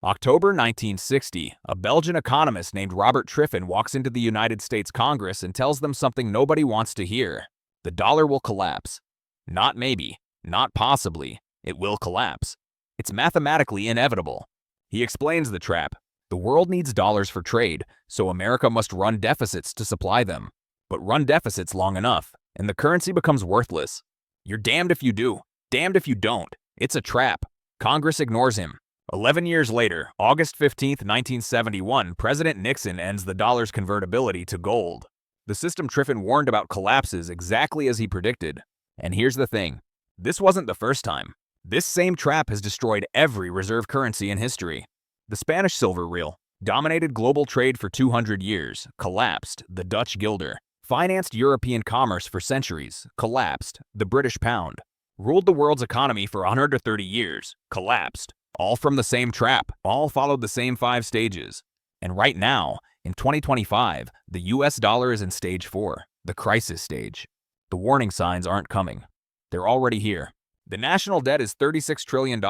October 1960, a Belgian economist named Robert Triffin walks into the United States Congress and tells them something nobody wants to hear. The dollar will collapse. Not maybe, not possibly, it will collapse. It's mathematically inevitable. He explains the trap. The world needs dollars for trade, so America must run deficits to supply them. But run deficits long enough, and the currency becomes worthless. You're damned if you do, damned if you don't. It's a trap. Congress ignores him. 11 years later, August 15, 1971, President Nixon ends the dollar's convertibility to gold. The system Triffin warned about collapses exactly as he predicted. And here's the thing. This wasn't the first time. This same trap has destroyed every reserve currency in history. The Spanish silver real dominated global trade for 200 years, collapsed. The Dutch guilder financed European commerce for centuries, collapsed. The British pound ruled the world's economy for 130 years, collapsed. All from the same trap, all followed the same 5 stages. And right now, in 2025, the US dollar is in stage 4, the crisis stage. The warning signs aren't coming. They're already here. The national debt is $36 trillion.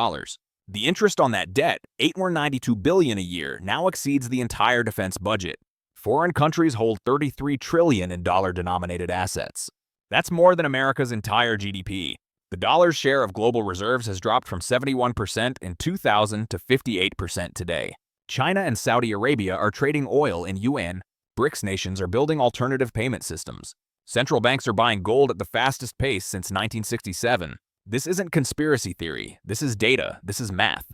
The interest on that debt, $892 billion a year, now exceeds the entire defense budget. Foreign countries hold $33 trillion in dollar-denominated assets. That's more than America's entire GDP. The dollar's share of global reserves has dropped from 71% in 2000 to 58% today. China and Saudi Arabia are trading oil in yuan. BRICS nations are building alternative payment systems. Central banks are buying gold at the fastest pace since 1967. This isn't conspiracy theory. This is data. This is math.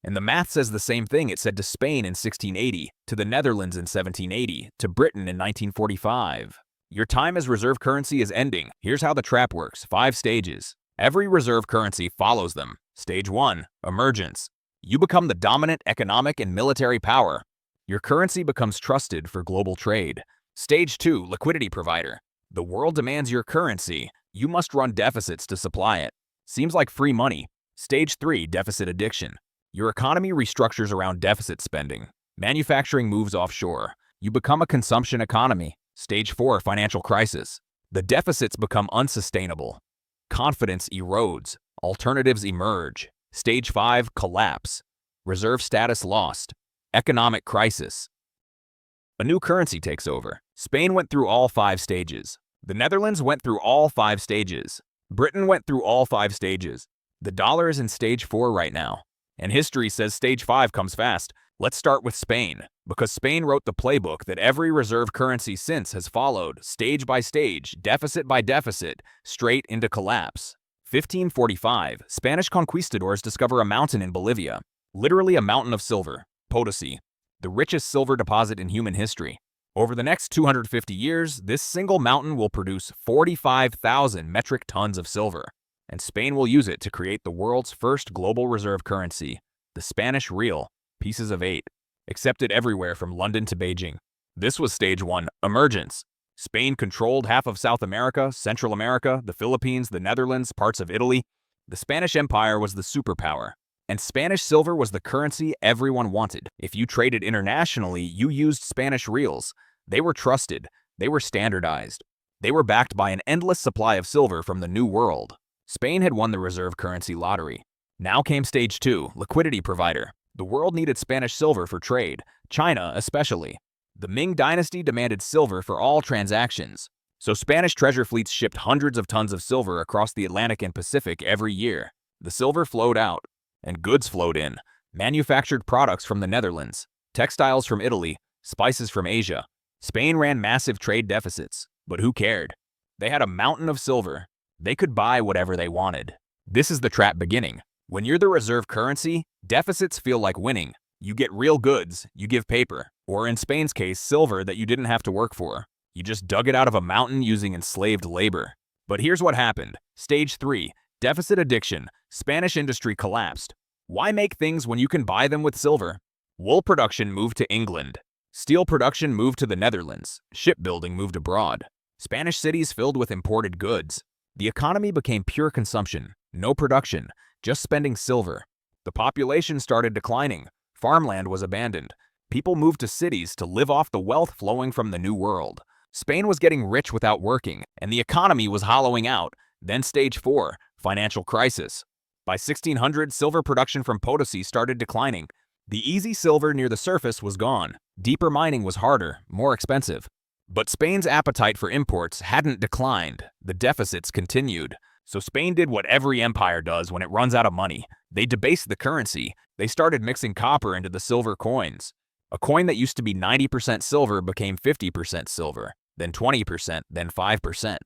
And the math says the same thing it said to Spain in 1680, to the Netherlands in 1780, to Britain in 1945. Your time as reserve currency is ending. Here's how the trap works. 5 stages. Every reserve currency follows them. Stage 1, emergence. You become the dominant economic and military power. Your currency becomes trusted for global trade. Stage 2, liquidity provider. The world demands your currency. You must run deficits to supply it. Seems like free money. Stage 3, deficit addiction. Your economy restructures around deficit spending. Manufacturing moves offshore. You become a consumption economy. Stage 4, financial crisis. The deficits become unsustainable. Confidence erodes. Alternatives emerge. Stage 5, collapse. Reserve status lost. Economic crisis. A new currency takes over. Spain went through all 5 stages. The Netherlands went through all 5 stages. Britain went through all 5 stages. The dollar is in stage 4 right now. And history says stage 5 comes fast. Let's start with Spain, because Spain wrote the playbook that every reserve currency since has followed, stage by stage, deficit by deficit, straight into collapse. 1545, Spanish conquistadors discover a mountain in Bolivia, literally a mountain of silver, Potosi, the richest silver deposit in human history. Over the next 250 years, this single mountain will produce 45,000 metric tons of silver, and Spain will use it to create the world's first global reserve currency, the Spanish real. Pieces of 8, accepted everywhere from London to Beijing. This was stage 1, emergence. Spain controlled half of South America, Central America, the Philippines, the Netherlands, parts of Italy. The Spanish Empire was the superpower, and Spanish silver was the currency everyone wanted. If you traded internationally, you used Spanish reals. They were trusted. They were standardized. They were backed by an endless supply of silver from the New World. Spain had won the reserve currency lottery. Now came stage 2, liquidity provider. The world needed Spanish silver for trade, China especially. The Ming dynasty demanded silver for all transactions, so Spanish treasure fleets shipped hundreds of tons of silver across the Atlantic and Pacific every year. The silver flowed out, and goods flowed in. Manufactured products from the Netherlands, textiles from Italy, spices from Asia. Spain ran massive trade deficits, but who cared? They had a mountain of silver. They could buy whatever they wanted. This is the trap beginning. When you're the reserve currency, deficits feel like winning. You get real goods, you give paper, or in Spain's case, silver that you didn't have to work for. You just dug it out of a mountain using enslaved labor. But here's what happened. Stage 3, deficit addiction. Spanish industry collapsed. Why make things when you can buy them with silver? Wool production moved to England. Steel production moved to the Netherlands. Shipbuilding moved abroad. Spanish cities filled with imported goods. The economy became pure consumption, no production. Just spending silver. The population started declining. Farmland was abandoned. People moved to cities to live off the wealth flowing from the New World. Spain was getting rich without working, and the economy was hollowing out. Then stage 4, financial crisis. By 1600, silver production from Potosi started declining. The easy silver near the surface was gone. Deeper mining was harder, more expensive. But Spain's appetite for imports hadn't declined. The deficits continued. So Spain did what every empire does when it runs out of money. They debased the currency. They started mixing copper into the silver coins. A coin that used to be 90% silver became 50% silver, then 20%, then 5%.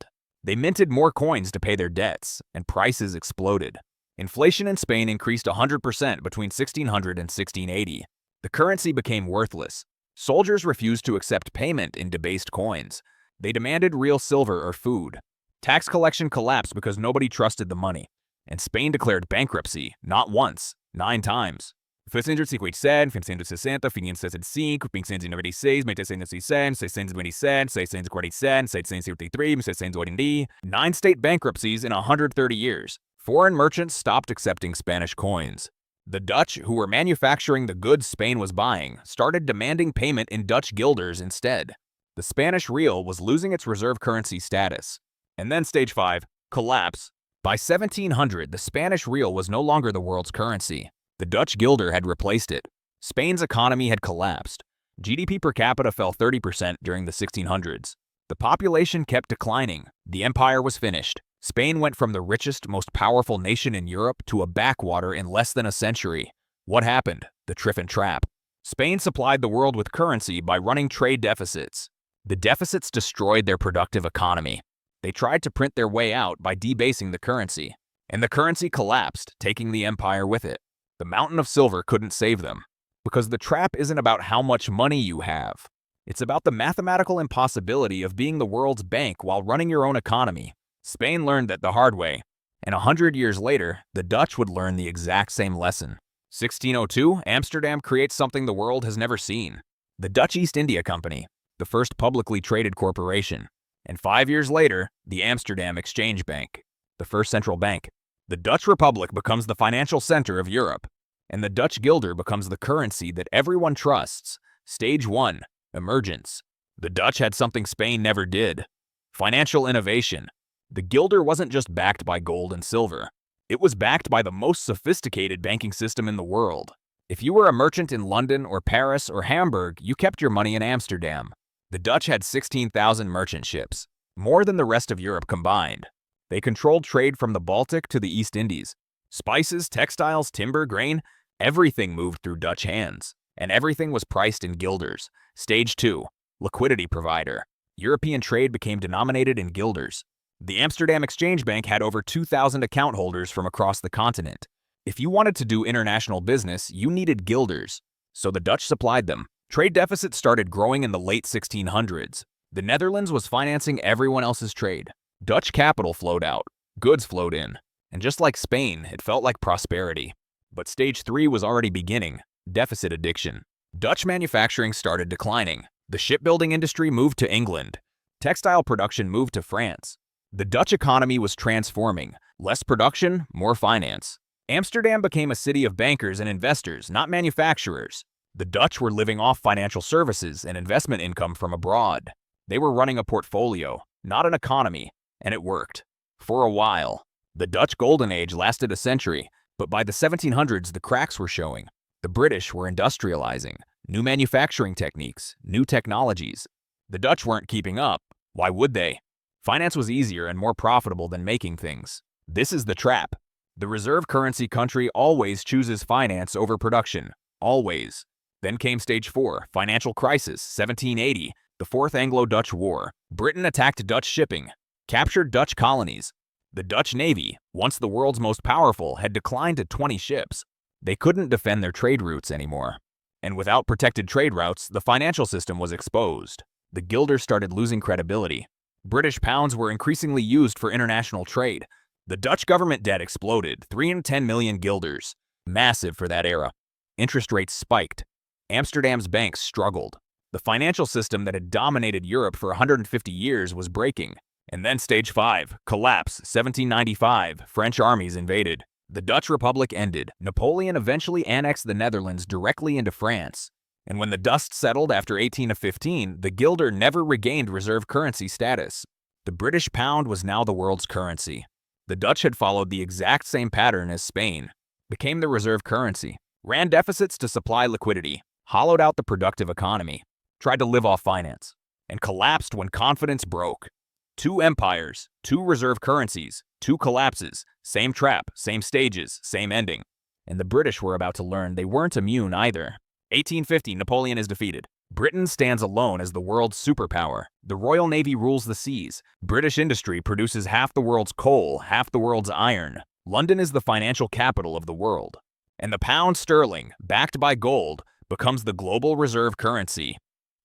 They minted more coins to pay their debts, and prices exploded. Inflation in Spain increased 100% between 1600 and 1680. The currency became worthless. Soldiers refused to accept payment in debased coins. They demanded real silver or food. Tax collection collapsed because nobody trusted the money. And Spain declared bankruptcy, not once, 9 times. 1557, 1560, 1565, 1596, 1606, 1627, 1647, 1653, 1680. 9 state bankruptcies in 130 years. Foreign merchants stopped accepting Spanish coins. The Dutch, who were manufacturing the goods Spain was buying, started demanding payment in Dutch guilders instead. The Spanish real was losing its reserve currency status. And then stage 5, collapse. By 1700, the Spanish real was no longer the world's currency. The Dutch guilder had replaced it. Spain's economy had collapsed. GDP per capita fell 30% during the 1600s. The population kept declining. The empire was finished. Spain went from the richest, most powerful nation in Europe to a backwater in less than a century. What happened? The Triffin trap. Spain supplied the world with currency by running trade deficits. The deficits destroyed their productive economy. They tried to print their way out by debasing the currency. And the currency collapsed, taking the empire with it. The mountain of silver couldn't save them. Because the trap isn't about how much money you have. It's about the mathematical impossibility of being the world's bank while running your own economy. Spain learned that the hard way. And 100 years later, the Dutch would learn the exact same lesson. 1602, Amsterdam creates something the world has never seen. The Dutch East India Company, the first publicly traded corporation. And 5 years later, the Amsterdam Exchange Bank, the first central bank. The Dutch Republic becomes the financial center of Europe. And the Dutch guilder becomes the currency that everyone trusts. Stage 1, emergence. The Dutch had something Spain never did. Financial innovation. The guilder wasn't just backed by gold and silver. It was backed by the most sophisticated banking system in the world. If you were a merchant in London or Paris or Hamburg, you kept your money in Amsterdam. The Dutch had 16,000 merchant ships, more than the rest of Europe combined. They controlled trade from the Baltic to the East Indies. Spices, textiles, timber, grain, everything moved through Dutch hands. And everything was priced in guilders. Stage 2, liquidity provider. European trade became denominated in guilders. The Amsterdam Exchange Bank had over 2,000 account holders from across the continent. If you wanted to do international business, you needed guilders. So the Dutch supplied them. Trade deficits started growing in the late 1600s. The Netherlands was financing everyone else's trade. Dutch capital flowed out. Goods flowed in. And just like Spain, it felt like prosperity. But stage 3 was already beginning. Deficit addiction. Dutch manufacturing started declining. The shipbuilding industry moved to England. Textile production moved to France. The Dutch economy was transforming. Less production, more finance. Amsterdam became a city of bankers and investors, not manufacturers. The Dutch were living off financial services and investment income from abroad. They were running a portfolio, not an economy, and it worked. For a while. The Dutch Golden Age lasted a century, but by the 1700s the cracks were showing. The British were industrializing. New manufacturing techniques, new technologies. The Dutch weren't keeping up. Why would they? Finance was easier and more profitable than making things. This is the trap. The reserve currency country always chooses finance over production. Always. Then came stage 4, financial crisis, 1780, the Fourth Anglo-Dutch War. Britain attacked Dutch shipping, captured Dutch colonies. The Dutch Navy, once the world's most powerful, had declined to 20 ships. They couldn't defend their trade routes anymore. And without protected trade routes, the financial system was exposed. The guilder started losing credibility. British pounds were increasingly used for international trade. The Dutch government debt exploded, 310 million guilders. Massive for that era. Interest rates spiked. Amsterdam's banks struggled. The financial system that had dominated Europe for 150 years was breaking. And then stage 5, collapse, 1795, French armies invaded. The Dutch Republic ended. Napoleon eventually annexed the Netherlands directly into France. And when the dust settled after 1815, the guilder never regained reserve currency status. The British pound was now the world's currency. The Dutch had followed the exact same pattern as Spain, became the reserve currency. ran deficits to supply liquidity, hollowed out the productive economy, tried to live off finance, and collapsed when confidence broke. Two empires, two reserve currencies, two collapses, same trap, same stages, same ending. And the British were about to learn they weren't immune either. 1850, Napoleon is defeated. Britain stands alone as the world's superpower. The Royal Navy rules the seas. British industry produces half the world's coal, half the world's iron. London is the financial capital of the world. And the pound sterling, backed by gold, becomes the global reserve currency.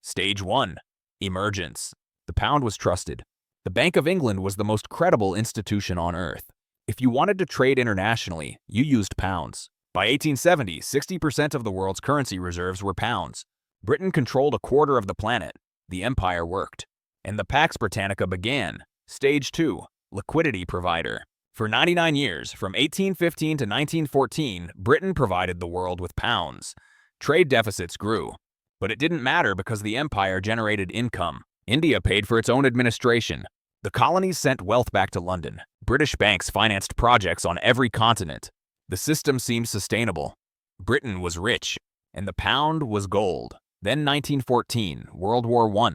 Stage 1. Emergence. The pound was trusted. The Bank of England was the most credible institution on earth. If you wanted to trade internationally, you used pounds. By 1870, 60% of the world's currency reserves were pounds. Britain controlled a quarter of the planet. The empire worked. And the Pax Britannica began. Stage 2. Liquidity provider. For 99 years, from 1815 to 1914, Britain provided the world with pounds. Trade deficits grew. But it didn't matter because the empire generated income. India paid for its own administration. The colonies sent wealth back to London. British banks financed projects on every continent. The system seemed sustainable. Britain was rich, and the pound was gold. Then 1914, World War I.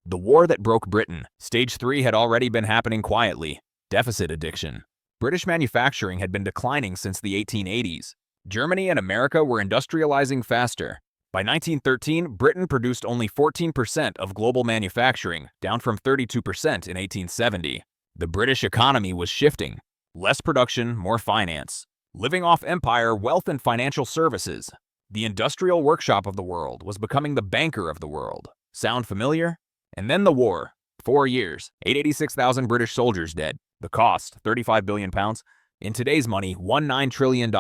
The war that broke Britain. Stage 3 had already been happening quietly. Deficit addiction. British manufacturing had been declining since the 1880s. Germany and America were industrializing faster. By 1913, Britain produced only 14% of global manufacturing, down from 32% in 1870. The British economy was shifting. Less production, more finance. Living off empire, wealth, and financial services. The industrial workshop of the world was becoming the banker of the world. Sound familiar? And then the war. 4 years, 886,000 British soldiers dead. The cost, £35 billion. In today's money, $19 trillion.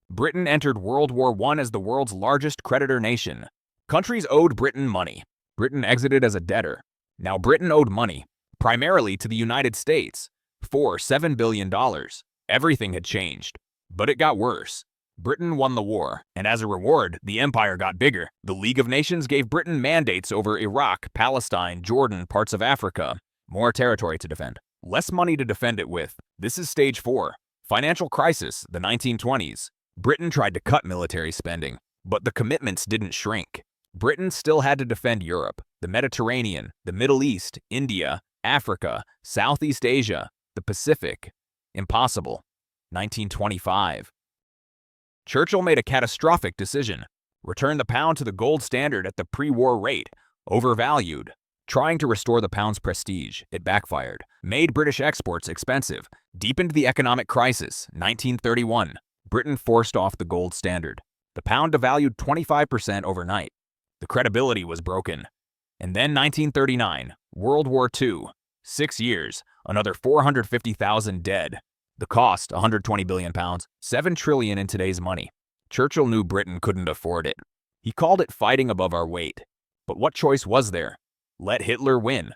Britain entered World War I as the world's largest creditor nation. Countries owed Britain money. Britain exited as a debtor. Now Britain owed money, primarily to the United States, for $7 billion. Everything had changed, but it got worse. Britain won the war, and as a reward, the empire got bigger. The League of Nations gave Britain mandates over Iraq, Palestine, Jordan, parts of Africa. More territory to defend. Less money to defend it with. This is stage 4. Financial crisis, the 1920s. Britain tried to cut military spending, but the commitments didn't shrink. Britain still had to defend Europe, the Mediterranean, the Middle East, India, Africa, Southeast Asia, the Pacific. Impossible. 1925. Churchill made a catastrophic decision. Return the pound to the gold standard at the pre-war rate. Overvalued. Trying to restore the pound's prestige, it backfired. Made British exports expensive. Deepened the economic crisis. 1931. Britain forced off the gold standard. The pound devalued 25% overnight. The credibility was broken. And then 1939, World War II. 6 years, another 450,000 dead. The cost, £120 billion, $7 trillion in today's money. Churchill knew Britain couldn't afford it. He called it fighting above our weight. But what choice was there? Let Hitler win.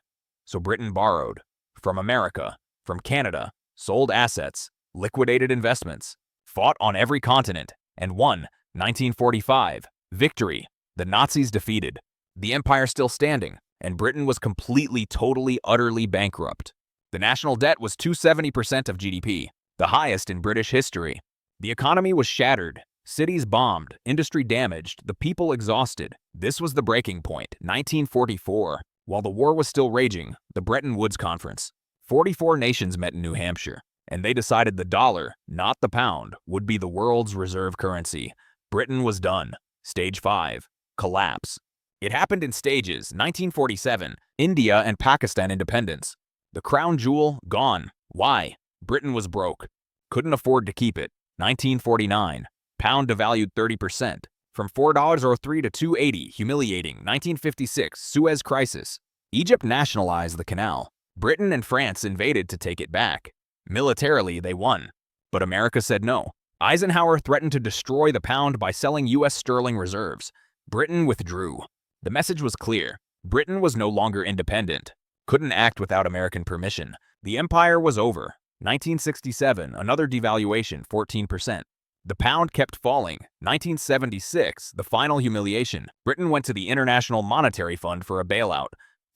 So Britain borrowed. From America, from Canada, sold assets, liquidated investments, fought on every continent, and won. 1945. Victory. The Nazis defeated. The empire still standing, and Britain was completely, totally, utterly bankrupt. The national debt was 270% of GDP, the highest in British history. The economy was shattered, cities bombed, industry damaged, the people exhausted. This was the breaking point, 1944. While the war was still raging, the Bretton Woods Conference. 44 nations met in New Hampshire, and they decided the dollar, not the pound, would be the world's reserve currency. Britain was done. Stage 5. Collapse. It happened in stages. 1947, India and Pakistan independence. The crown jewel, gone. Why? Britain was broke. Couldn't afford to keep it. 1949, pound devalued 30%. From $4.03 to $2.80, humiliating. 1956, Suez Crisis. Egypt nationalized the canal. Britain and France invaded to take it back. Militarily, they won. But America said no. Eisenhower threatened to destroy the pound by selling U.S. sterling reserves. Britain withdrew. The message was clear. Britain was no longer independent. Couldn't act without American permission. The empire was over. 1967, another devaluation, 14%. The pound kept falling. 1976, the final humiliation. Britain went to the International Monetary Fund for a bailout.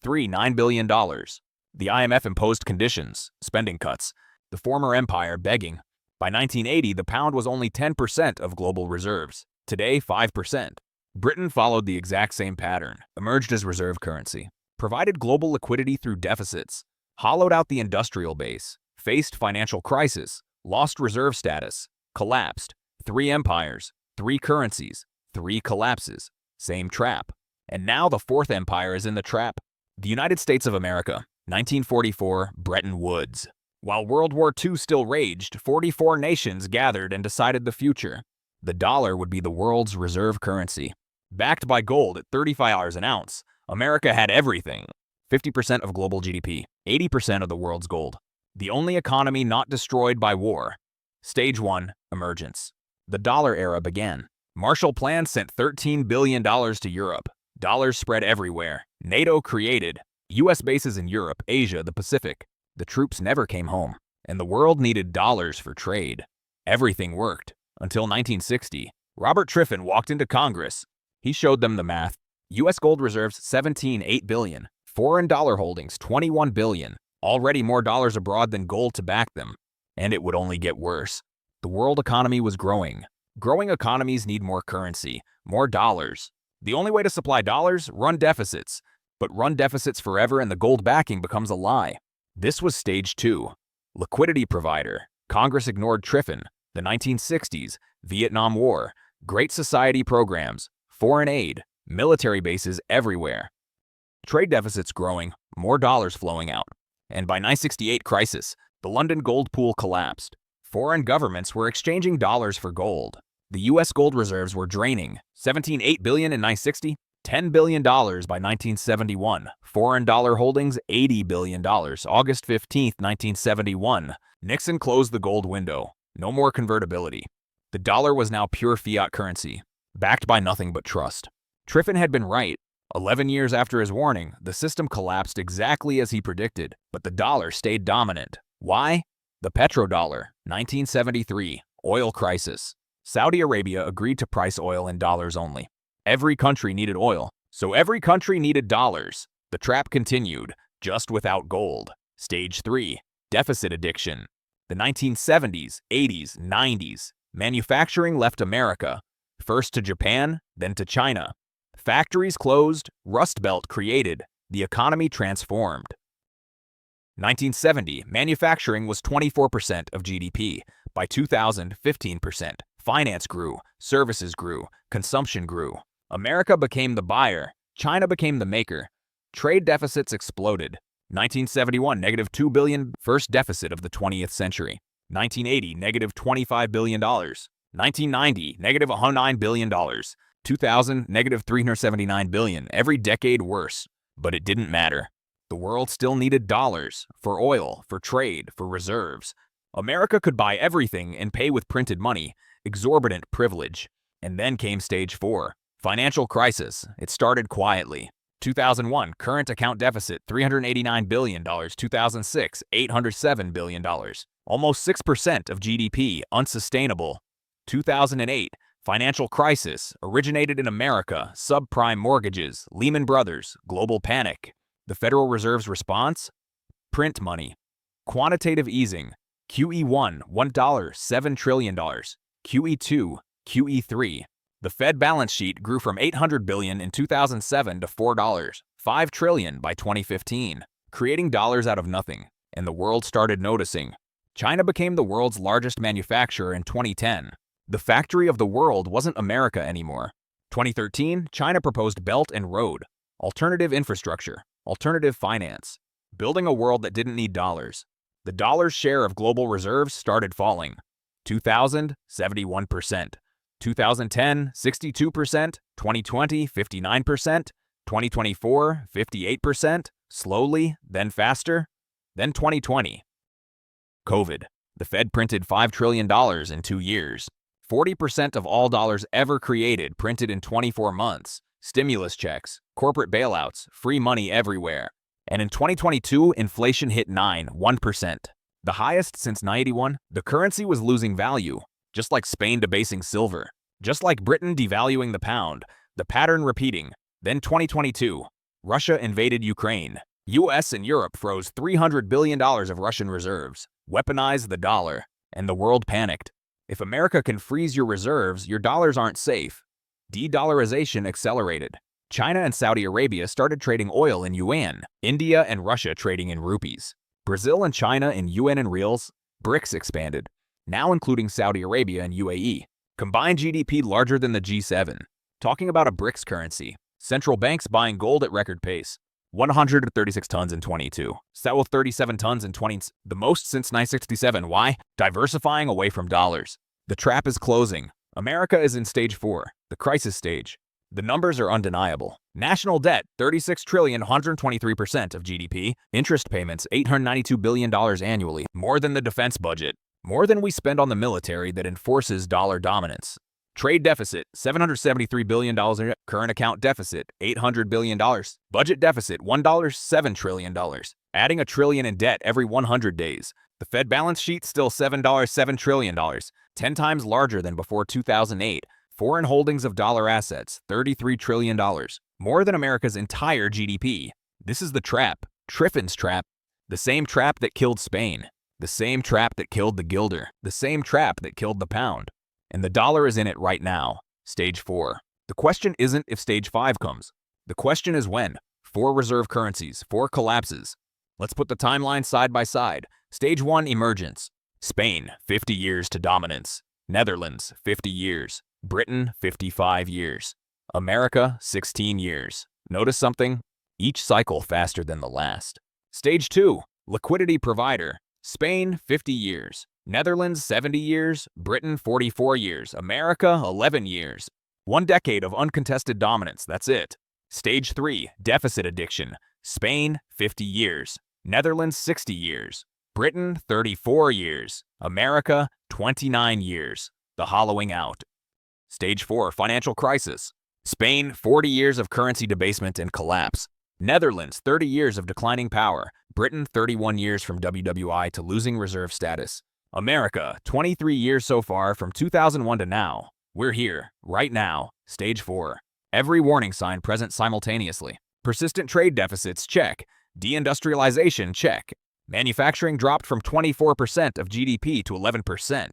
$9 billion. The IMF imposed conditions, spending cuts. The former empire begging. By 1980, the pound was only 10% of global reserves. Today, 5%. Britain followed the exact same pattern, emerged as reserve currency, provided global liquidity through deficits, hollowed out the industrial base, faced financial crisis, lost reserve status, collapsed. 3 empires, 3 currencies, 3 collapses. Same trap. And now the 4th empire is in the trap. The United States of America, 1944, Bretton Woods. While World War II still raged, 44 nations gathered and decided the future. The dollar would be the world's reserve currency. Backed by gold at $35 an ounce, America had everything. 50% of global GDP, 80% of the world's gold. The only economy not destroyed by war. Stage 1, emergence. The dollar era began. Marshall Plan sent $13 billion to Europe. Dollars spread everywhere. NATO created. U.S. bases in Europe, Asia, the Pacific. The troops never came home, and the world needed dollars for trade. Everything worked. Until 1960, Robert Triffin walked into Congress. He showed them the math. U.S. gold reserves $17.8 billion. Foreign dollar holdings $21 billion. Already more dollars abroad than gold to back them. And it would only get worse. The world economy was growing. Growing economies need more currency, more dollars. The only way to supply dollars? Run deficits. But run deficits forever and the gold backing becomes a lie. This was stage 2. Liquidity provider. Congress ignored Triffin. The 1960s, Vietnam War, Great Society programs, foreign aid, military bases everywhere. Trade deficits growing, more dollars flowing out. And by 1968 crisis, the London gold pool collapsed. Foreign governments were exchanging dollars for gold. The U.S. gold reserves were draining. $17.8 billion in 1960, $10 billion by 1971. Foreign dollar holdings, $80 billion. August 15, 1971. Nixon closed the gold window. No more convertibility. The dollar was now pure fiat currency, backed by nothing but trust. Triffin had been right. 11 years after his warning, the system collapsed exactly as he predicted, but the dollar stayed dominant. Why? The petrodollar, 1973, oil crisis. Saudi Arabia agreed to price oil in dollars only. Every country needed oil, so every country needed dollars. The trap continued, just without gold. Stage 3, deficit addiction. The 1970s, 80s, 90s. Manufacturing left America, first to Japan, then to China. Factories closed, Rust Belt created, the economy transformed. 1970, manufacturing was 24% of GDP. By 2000, 15%. Finance grew, services grew, consumption grew. America became the buyer, China became the maker. Trade deficits exploded. 1971, negative $2 billion, first deficit of the 20th century. 1980, negative $25 billion. 1990, negative $109 billion. 2000, negative $379 billion. Every decade worse. But it didn't matter. The world still needed dollars for oil, for trade, for reserves. America could buy everything and pay with printed money, exorbitant privilege. And then came stage 4, financial crisis. It started quietly. 2001, current account deficit $389 billion. 2006, $807 billion. Almost 6% of GDP, unsustainable. 2008, financial crisis, originated in America, subprime mortgages, Lehman Brothers, global panic. The Federal Reserve's response? Print money. Quantitative easing. QE1, $1, $7 trillion. QE2, QE3. The Fed balance sheet grew from $800 billion in 2007 to $4, $5 trillion by 2015, creating dollars out of nothing, and the world started noticing. China became the world's largest manufacturer in 2010. The factory of the world wasn't America anymore. 2013, China proposed Belt and Road, alternative infrastructure, alternative finance, building a world that didn't need dollars. The dollar's share of global reserves started falling. 2000, 71%. 2010, 62%, 2020, 59%, 2024, 58%, slowly, then faster, then 2020. COVID. The Fed printed $5 trillion in 2 years. 40% of all dollars ever created printed in 24 months. Stimulus checks, corporate bailouts, free money everywhere. And in 2022, inflation hit 1%. The highest since 1981, the currency was losing value. Just like Spain debasing silver, just like Britain devaluing the pound, the pattern repeating. Then 2022, Russia invaded Ukraine. US and Europe froze $300 billion of Russian reserves, weaponized the dollar, and the world panicked. If America can freeze your reserves, your dollars aren't safe. De-dollarization accelerated. China and Saudi Arabia started trading oil in yuan, India and Russia trading in rupees, Brazil and China in yuan and reals. BRICS expanded, now including Saudi Arabia and UAE. Combined GDP larger than the G7. Talking about a BRICS currency. Central banks buying gold at record pace. 136 tons in 22. Settled 37 tons in 20. The most since 1967. Why? Diversifying away from dollars. The trap is closing. America is in stage 4, the crisis stage. The numbers are undeniable. National debt, $36 trillion, 123% of GDP. Interest payments, $892 billion annually. More than the defense budget. More than we spend on the military that enforces dollar dominance. Trade deficit, $773 billion. Current account deficit, $800 billion. Budget deficit, $7 trillion. Adding $1 trillion in debt every 100 days. The Fed balance sheet still $7 trillion, 10 times larger than before 2008. Foreign holdings of dollar assets, $33 trillion, more than America's entire GDP. This is the trap, Triffin's trap, the same trap that killed Spain, the same trap that killed the guilder, the same trap that killed the pound. And the dollar is in it right now, stage 4. The question isn't if stage 5 comes. The question is when. 4 reserve currencies, 4 collapses. Let's put the timeline side by side. Stage 1, emergence. Spain, 50 years to dominance. Netherlands, 50 years. Britain, 55 years. America, 16 years. Notice something? Each cycle faster than the last. Stage 2, liquidity provider. Spain, 50 years. Netherlands, 70 years. Britain, 44 years. America, 11 years. 1 decade of uncontested dominance, that's it. Stage 3, deficit addiction. Spain, 50 years. Netherlands, 60 years. Britain, 34 years. America, 29 years. The hollowing out. Stage 4, financial crisis. Spain, 40 years of currency debasement and collapse. Netherlands, 30 years of declining power. Britain, 31 years from WWI to losing reserve status. America, 23 years so far from 2001 to now. We're here, right now, stage 4. Every warning sign present simultaneously. Persistent trade deficits, check. Deindustrialization, check. Manufacturing dropped from 24% of GDP to 11%.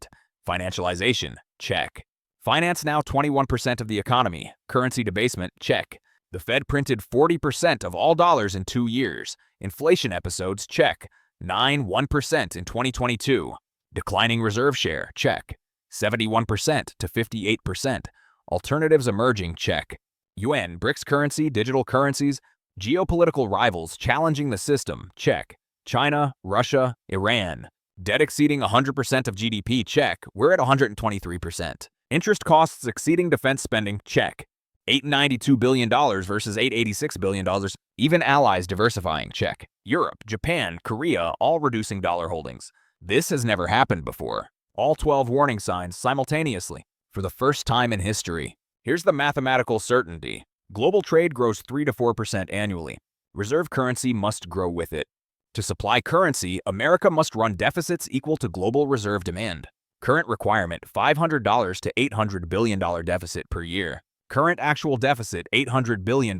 Financialization, check. Finance now 21% of the economy. Currency debasement, check. The Fed printed 40% of all dollars in 2 years. Inflation episodes, check. 1% in 2022. Declining reserve share, check. 71% to 58%. Alternatives emerging, check. UN, BRICS currency, digital currencies. Geopolitical rivals challenging the system, check. China, Russia, Iran. Debt exceeding 100% of GDP, check. We're at 123%. Interest costs exceeding defense spending, check. $892 billion versus $886 billion. Even allies diversifying, check. Europe, Japan, Korea, all reducing dollar holdings. This has never happened before. All 12 warning signs simultaneously, for the first time in history. Here's the mathematical certainty. Global trade grows 3 to 4% annually. Reserve currency must grow with it. To supply currency, America must run deficits equal to global reserve demand. Current requirement, $500 to $800 billion deficit per year. Current actual deficit, $800 billion.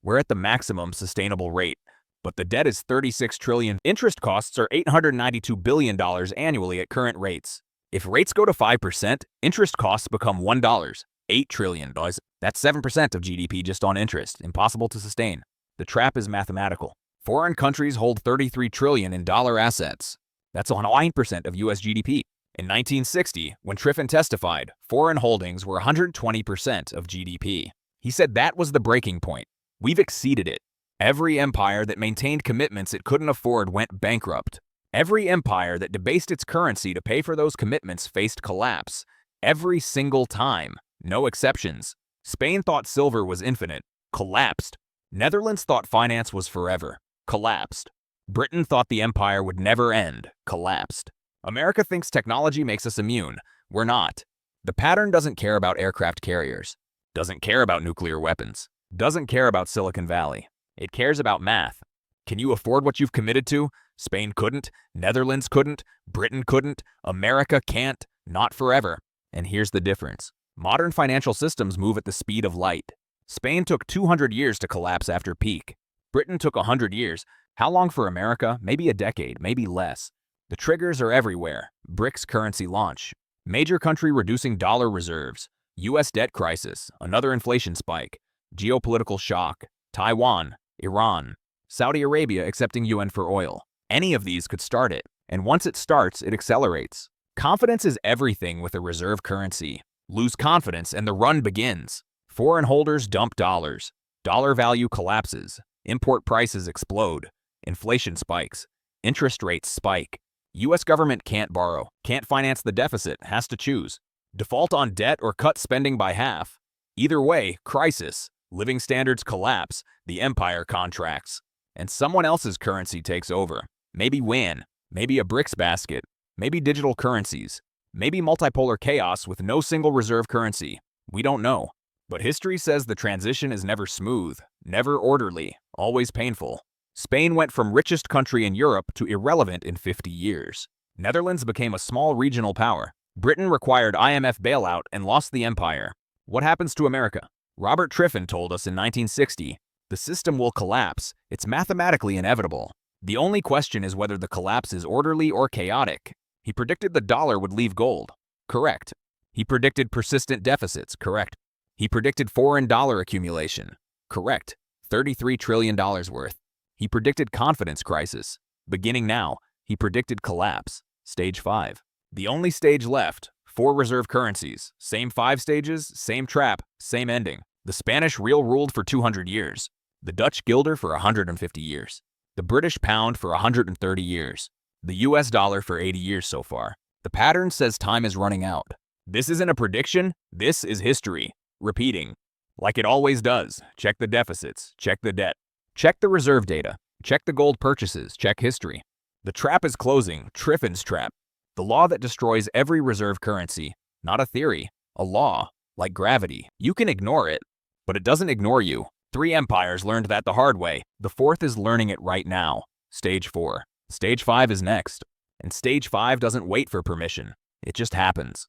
We're at the maximum sustainable rate. But the debt is $36 trillion. Interest costs are $892 billion annually at current rates. If rates go to 5%, interest costs become $1, $8 trillion. That's 7% of GDP just on interest. Impossible to sustain. The trap is mathematical. Foreign countries hold $33 trillion in dollar assets. That's on 9% of US GDP. In 1960, when Triffin testified, foreign holdings were 120% of GDP. He said that was the breaking point. We've exceeded it. Every empire that maintained commitments it couldn't afford went bankrupt. Every empire that debased its currency to pay for those commitments faced collapse. Every single time. No exceptions. Spain thought silver was infinite. Collapsed. Netherlands thought finance was forever. Collapsed. Britain thought the empire would never end. Collapsed. America thinks technology makes us immune. We're not. The pattern doesn't care about aircraft carriers. Doesn't care about nuclear weapons. Doesn't care about Silicon Valley. It cares about math. Can you afford what you've committed to? Spain couldn't. Netherlands couldn't. Britain couldn't. America can't. Not forever. And here's the difference. Modern financial systems move at the speed of light. Spain took 200 years to collapse after peak. Britain took 100 years. How long for America? Maybe a decade, maybe less. The triggers are everywhere. BRICS currency launch. Major country reducing dollar reserves. U.S. debt crisis, another inflation spike, geopolitical shock, Taiwan, Iran, Saudi Arabia accepting UN for oil. Any of these could start it, and once it starts, it accelerates. Confidence is everything with a reserve currency. Lose confidence and the run begins. Foreign holders dump dollars. Dollar value collapses. Import prices explode. Inflation spikes. Interest rates spike. U.S. government can't borrow, can't finance the deficit, has to choose. Default on debt or cut spending by half. Either way, crisis. Living standards collapse, the empire contracts. And someone else's currency takes over. Maybe WAN, maybe a BRICS basket, maybe digital currencies, maybe multipolar chaos with no single reserve currency. We don't know. But history says the transition is never smooth, never orderly, always painful. Spain went from richest country in Europe to irrelevant in 50 years. Netherlands became a small regional power. Britain required IMF bailout and lost the empire. What happens to America? Robert Triffin told us in 1960, the system will collapse. It's mathematically inevitable. The only question is whether the collapse is orderly or chaotic. He predicted the dollar would leave gold. Correct. He predicted persistent deficits. Correct. He predicted foreign dollar accumulation. Correct. $33 trillion worth. He predicted confidence crisis. Beginning now, he predicted collapse. Stage 5. The only stage left, 4 reserve currencies. Same 5 stages, same trap, same ending. The Spanish real ruled for 200 years. The Dutch guilder for 150 years. The British pound for 130 years. The US dollar for 80 years so far. The pattern says time is running out. This isn't a prediction, this is history. Repeating. Like it always does. Check the deficits, check the debt. Check the reserve data. Check the gold purchases, check history. The trap is closing, Triffin's trap. The law that destroys every reserve currency. Not a theory, a law. Like gravity. You can ignore it, but it doesn't ignore you. 3 empires learned that the hard way. The 4th is learning it right now. Stage 4. Stage 5 is next. And Stage 5 doesn't wait for permission. It just happens.